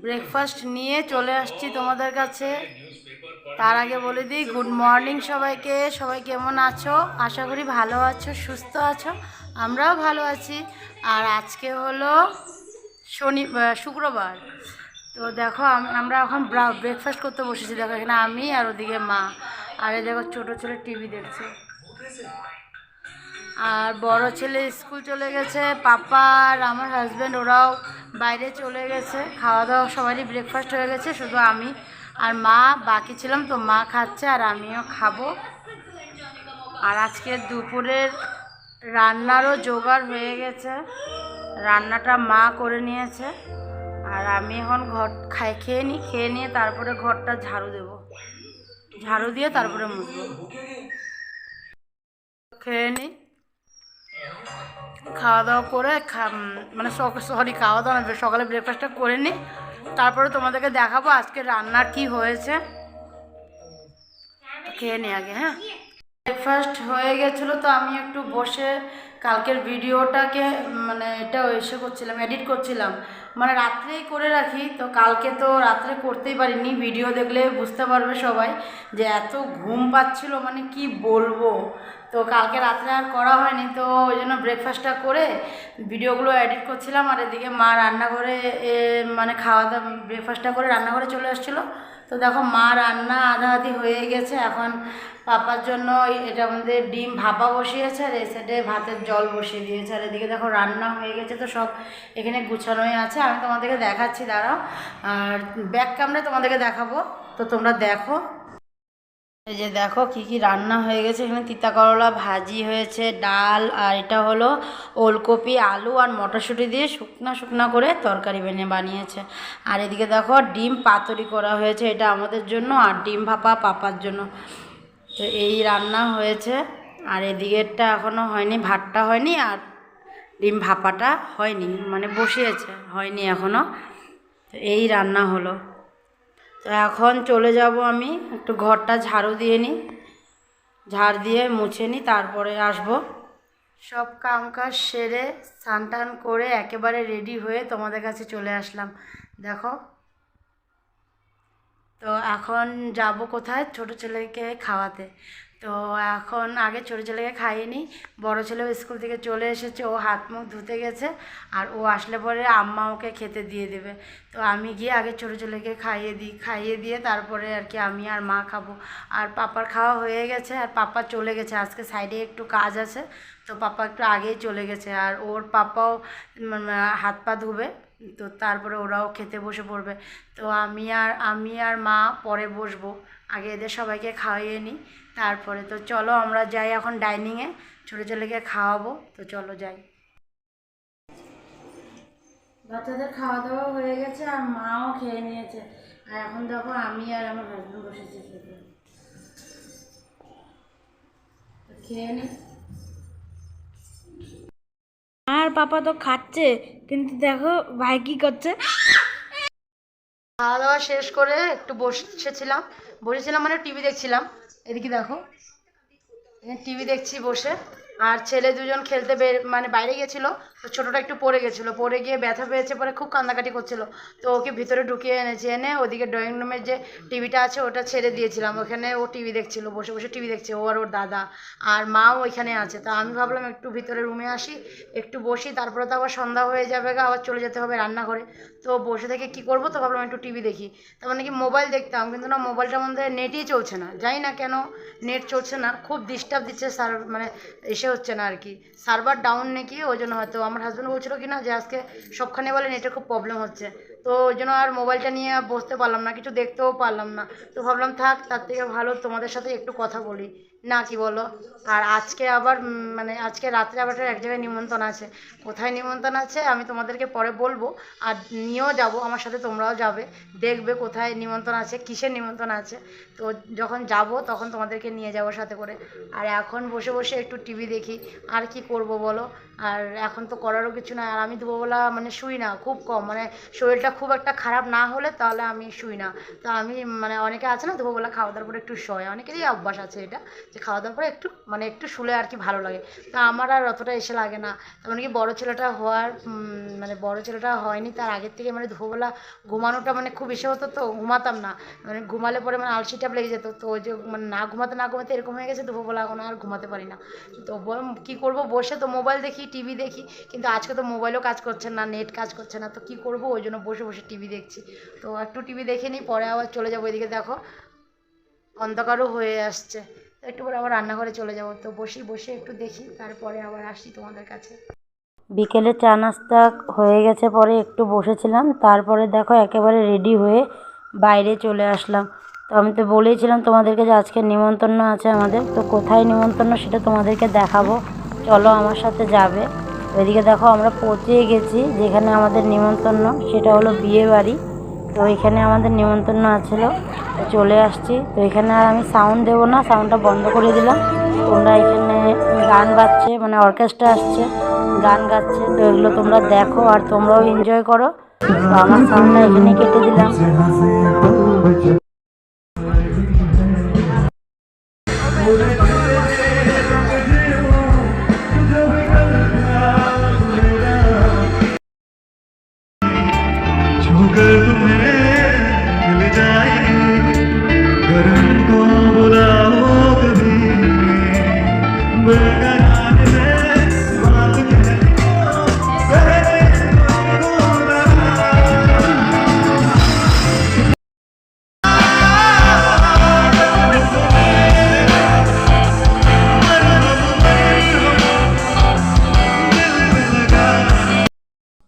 Breakfast নিয়ে চলে আসছি তোমাদের কাছে। তার আগে বলে দিই গুড মর্নিং সবাইকে। সবাই কেমন আছো? আশা করি ভালো আছো, সুস্থ আছো। আমরাও ভালো আছি। আর আজকে হলো শুক্রবার। তো দেখো আমরা এখন ব্রেকফাস্ট করতে বসেছি। দেখো এখানে আমি আর ওদিকে মা। আর এই দেখো ছোটো ছেলে টিভি দেখছে। আর বড় ছেলে স্কুল চলে গেছে। পাপা আর আমার হাজব্যান্ড ওরাও বাইরে চলে গেছে। খাওয়া দাওয়া সবারই ব্রেকফাস্ট হয়ে গেছে, শুধু আমি আর মা বাকি ছিলাম। তো মা খাচ্ছে আর আমিও খাবো। আর আজকে দুপুরের রান্নারও জোগাড় হয়ে গেছে। রান্নাটা মা করে নিয়েছে। আর আমি এখন ঘর খেয়ে নিয়ে তারপরে ঘরটা ঝাড়ু দেব। ঝাড়ু দিয়ে তারপরে মুছবো। খেয়ে নিই। খাওয়া দাওয়া করে মানে খাওয়া দাওয়া না, সকালে ব্রেকফাস্টটা করে নিই। তারপরে তোমাদেরকে দেখাবো আজকে রান্নার কি হয়েছে। খেয়ে নিই আগে। হ্যাঁ, ব্রেকফাস্ট হয়ে গেছিলো তো আমি একটু বসে কালকের ভিডিওটাকে মানে এটা এসে করছিলাম, এডিট করছিলাম। মানে রাত্রেই করে রাখি, তো কালকে তো রাত্রে করতেই পারিনি। ভিডিও দেখলে বুঝতে পারবে সবাই যে এত ঘুম পাচ্ছিলো, মানে কি বলবো। তো কালকে রাত্রে আর করা হয়নি, তো ওই জন্য ব্রেকফাস্টটা করে ভিডিওগুলো এডিট করছিলাম। আর এদিকে মা রান্নাঘরে মানে খাওয়া দাওয়া ব্রেকফাস্টটা করে রান্নাঘরে চলে আসছিলো। তো দেখো মা রান্না আধা আধি হয়ে গেছে। এখন পাপার জন্য এটার মধ্যে ডিম ভাপা বসিয়েছে, আর এই সাইডে ভাতের জল বসিয়ে দিয়েছে। আর এদিকে দেখো রান্না হয়ে গেছে, তো সব এখানে গুছানোই আছে। আমি তোমাদেরকে দেখাচ্ছি, দাঁড়াও। আর ব্যাক ক্যামেরায় তোমাদেরকে দেখাবো, তো তোমরা দেখো। এই যে দেখো কি কি রান্না হয়ে গেছে। এখানে তিতা করলা ভাজি হয়েছে, ডাল, আর এটা হলো ওলকপি আলু আর মটরশুঁটি দিয়ে শুকনা করে তরকারি বানিয়েছে। আর এদিকে দেখো ডিম পাতুরি করা হয়েছে, এটা আমাদের জন্য, আর ডিম ভাপা পাপার জন্য। তো এই রান্না হয়েছে। আর এদিকেরটা এখনও হয়নি, ভাতটা হয়নি আর ডিম ভাপাটা হয়নি, মানে বসিয়েছে, হয়নি এখনও। তো এই রান্না হলো। তো এখন চলে যাব, আমি একটু ঘরটা ঝাড়ু দিয়ে নিই, ঝাড় দিয়ে মুছে নিই, তারপরে আসব। সব কাজ সেরে স্নান টান করে একেবারে রেডি হয়ে তোমাদের কাছে চলে আসলাম। দেখো, তো এখন যাব কোথায়? ছোট ছেলেকে খাওয়াতে। তো এখন আগে ছোটো ছেলেকে খাইয়ে নিই। বড়ো ছেলেও স্কুল থেকে চলে এসেছে, ও হাত মুখ ধুতে গেছে। আর ও আসলে পরে আম্মা ওকে খেতে দিয়ে দেবে। তো আমি গিয়ে আগে ছোটো ছেলেকে খাইয়ে দিয়ে তারপরে আর কি আমি আর মা খাবো। আর পাপার খাওয়া হয়ে গেছে, আর পাপা চলে গেছে, আজকে সাইডে একটু কাজ আছে। তো পাপা একটু আগেই চলে গেছে। আর ওর পাপাও হাত পা ধুবে, তো তারপরে ওরাও খেতে বসে পড়বে। তো আমি আর মা পরে বসবো। আগে এদের সবাইকে খাওয়িয়ে নিই, তারপরে। তো চলো আমরা যাই এখন ডাইনিংয়ে, ছোটো ছেলেকে খাওয়াবো। তো চলো যাই। বাচ্চাদের খাওয়া দাওয়া হয়ে গেছে, আর মাও খেয়ে নিয়েছে। আর এখন দেখো আমি আর আমার হাজব্যান্ড বসেছি খেতে। খেয়ে নি। আর পাপা তো খাচ্ছে, কিন্তু দেখো ভাই কি করছে। খাওয়া দাওয়া শেষ করে একটু বসেছিলাম মানে টিভি দেখছিলাম। এদিকে দেখো টিভি দেখছি বসে। আর ছেলে দুজন খেলতে মানে বাইরে গেছিলো। তো ছোটোটা একটু পড়ে গেছিলো, পড়ে গিয়ে ব্যথা পেয়েছে, পরে খুব কান্নাকাটি করছিলো। তো ওকে ভিতরে ঢুকিয়ে এনে ওদিকে ড্রয়িং রুমের যে টিভিটা আছে ওটা ছেড়ে দিয়েছিলাম। ওখানে ও টিভি দেখছিলো, বসে বসে টিভি দেখছে, ও আর ওর দাদা। আর মাও ওইখানে আছে। তো আমি ভাবলাম একটু ভিতরে রুমে আসি, একটু বসি, তারপরে তো আবার সন্ধ্যা হয়ে যাবে, আবার চলে যেতে হবে রান্নাঘরে। তো বসে থেকে কি করব, তো ভাবলাম একটু টিভি দেখি। তার মানে কি মোবাইল দেখতাম, কিন্তু না, মোবাইলটার মধ্যে নেটই চলছে না, জানি না কেন নেট চলছে না, খুব ডিস্টার্ব দিচ্ছে। মানে এসে হচ্ছে না আর কি, সার্ভার ডাউন নাকি, ওই জন্য হয়তো। আমার হাজব্যান্ড বলছিল কি না যে আজকে সবখানে বলে নেটের খুব প্রবলেম হচ্ছে। তো ওই জন্য আর মোবাইলটা নিয়ে বসতে পারলাম না, কিছু দেখতেও পারলাম না। তো ভাবলাম থাক, তার থেকে ভালো তোমাদের সাথে একটু কথা বলি, না কি বলো? আর আজকে আবার মানে আজকে রাত্রে আবার এক জায়গায় নিমন্ত্রণ আছে। কোথায় নিমন্ত্রণ আছে আমি তোমাদেরকে পরে বলবো। আর নিয়েও যাব আমার সাথে, তোমরাও যাবে, দেখবে কোথায় নিমন্ত্রণ আছে, কিসের নিমন্ত্রণ আছে। তো যখন যাব তখন তোমাদেরকে নিয়ে যাবো সাথে করে। আর এখন বসে বসে একটু টিভি দেখি, আর কি করব বলো। আর এখন তো করারও কিছু না। আর আমি দুপুরবেলা মানে শুই না, খুব কম, মানে শরীরটা খুব একটা খারাপ না হলে তাহলে আমি শুই না। তো আমি মানে অনেকে আছে না দুপুরবেলা খাওয়া দাওয়ার পরে একটু শোয়, অনেকেরই অভ্যাস আছে এটা, যে খাওয়া দাওয়ার পরে একটু মানে একটু শুলে আর কি ভালো লাগে। তা আমার আর অতটা এসে লাগে না। তেমন কি বড়ো ছেলেটা হওয়ার মানে বড়ো ছেলেটা হয়নি তার আগের থেকে মানে দুপুরবেলা ঘুমানোটা মানে খুব এসে হতো, তো ঘুমাতাম না। মানে ঘুমালে পরে মানে আলসি টাইপ লেগে যেত, তো ওই যে মানে না ঘুমাতে না ঘুমাতে এরকম হয়ে গেছে দুপুরবেলা এখন আর ঘুমাতে পারি না। তো কী করবো, বসে তো মোবাইল দেখি, টিভি দেখি, কিন্তু আজকে তো মোবাইলও কাজ করছে না, নেট কাজ করছে না, তো কী করবো, ওই জন্য বসে বসে টিভি দেখছি। তো একটু টিভি দেখে নিই, পরে আবার চলে যাবো। এদিকে দেখো অন্ধকারও হয়ে আসছে, একটু পরে আবার রান্নাঘরে চলে যাবো। তো বসে একটু দেখি, তারপরে আবার আসি তোমাদের কাছে। বিকেলে চা নাস্তা হয়ে গেছে, পরে একটু বসেছিলাম, তারপরে দেখো একেবারে রেডি হয়ে বাইরে চলে আসলাম। তো আমি তো বলেইছিলাম তোমাদেরকে যে আজকে নিমন্ত্রণ আছে আমাদের, তো কোথায় নিমন্ত্রণ সেটা তোমাদেরকে দেখাবো, চলো আমার সাথে যাবে। তো এদিকে দেখো আমরা পৌঁছে গেছি যেখানে আমাদের নিমন্ত্রণ, সেটা হলো বিয়ে বাড়ি। তো এখানে আমাদের নিমন্ত্রণ আছিল, তো চলে আসছি। তো এখানে আর আমি সাউন্ড দেবো না, সাউন্ডটা বন্ধ করে দিলাম। তোমরা এখানে গান বাজছে, মানে অর্কেস্ট্রা আসছে, গান গাচ্ছে, তো এগুলো তোমরা দেখো আর তোমরাও এনজয় করো। তো আমার সাউন্ডটা এখানেই কেটে দিলাম।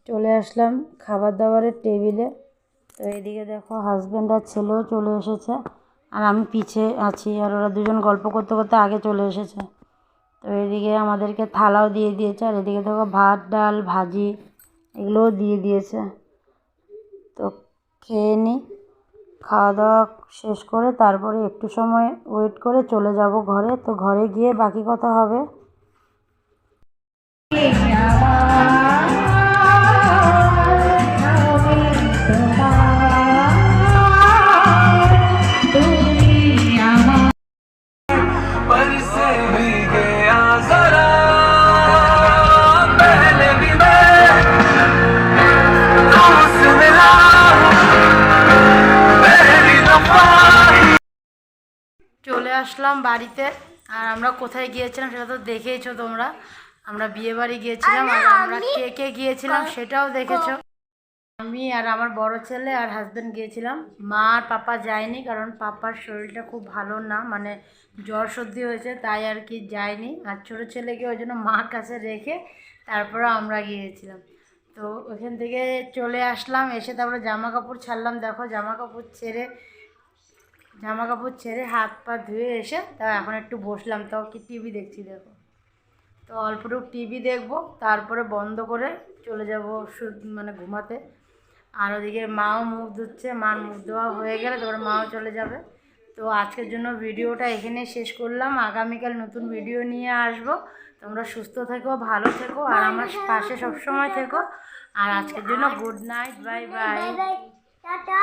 চলে আসলাম খাবার দাবারের টেবিলে। তো এদিকে দেখো হাজব্যান্ড আর ছেলেও চলে এসেছে, আর আমি পিছে আছি, আর ওরা দুজন গল্প করতে করতে আগে চলে এসেছে। তো এদিকে আমাদেরকে থালাও দিয়ে দিয়েছে, আর এদিকে দেখো ভাত ডাল ভাজি এগুলোও দিয়ে দিয়েছে। তো খেয়ে নিই, খাওয়া দাওয়া শেষ করে তারপরে একটু সময় ওয়েট করে চলে যাব ঘরে। তো ঘরে গিয়ে বাকি কথা হবে। চলে আসলাম বাড়িতে, আর আমরা কোথায় গিয়েছিলাম সেটা তো দেখেইছো তোমরা। আমরা বিয়ে বাড়ি গিয়েছিলাম, আর আমরা কে গিয়েছিলাম সেটাও দেখেছো। আমি আর আমার বড় ছেলে আর হাজব্যান্ড গিয়েছিলাম। মা আর পাপা যায়নি, কারণ পাপার শরীরটা খুব ভালো না, মানে জ্বর সর্দি হয়েছে, তাই আর কি যায়নি। আর ছোটো ছেলেকে ওই জন্য মার কাছে রেখে তারপরে আমরা গিয়েছিলাম। তো ওখান থেকে চলে আসলাম, এসে তারপরে জামা কাপড় ছাড়লাম। দেখো জামা কাপড় ছেড়ে হাত পা ধুয়ে এসে তা এখন একটু বসলাম, তাও কি টিভি দেখছি দেখো। তো অল্পটুকু টিভি দেখবো, তারপরে বন্ধ করে চলে যাব মানে ঘুমাতে। আর ওদিকে মাও মুখ ধুচ্ছে, মার মুখ ধোয়া হয়ে গেলে তারপরে মাও চলে যাবে। তো আজকের জন্য ভিডিওটা এখানে শেষ করলাম, আগামীকাল নতুন ভিডিও নিয়ে আসবো। তোমরা সুস্থ থেকো, ভালো থেকো, আর আমার পাশে সবসময় থেকো। আর আজকের জন্য good night, bye bye, tata.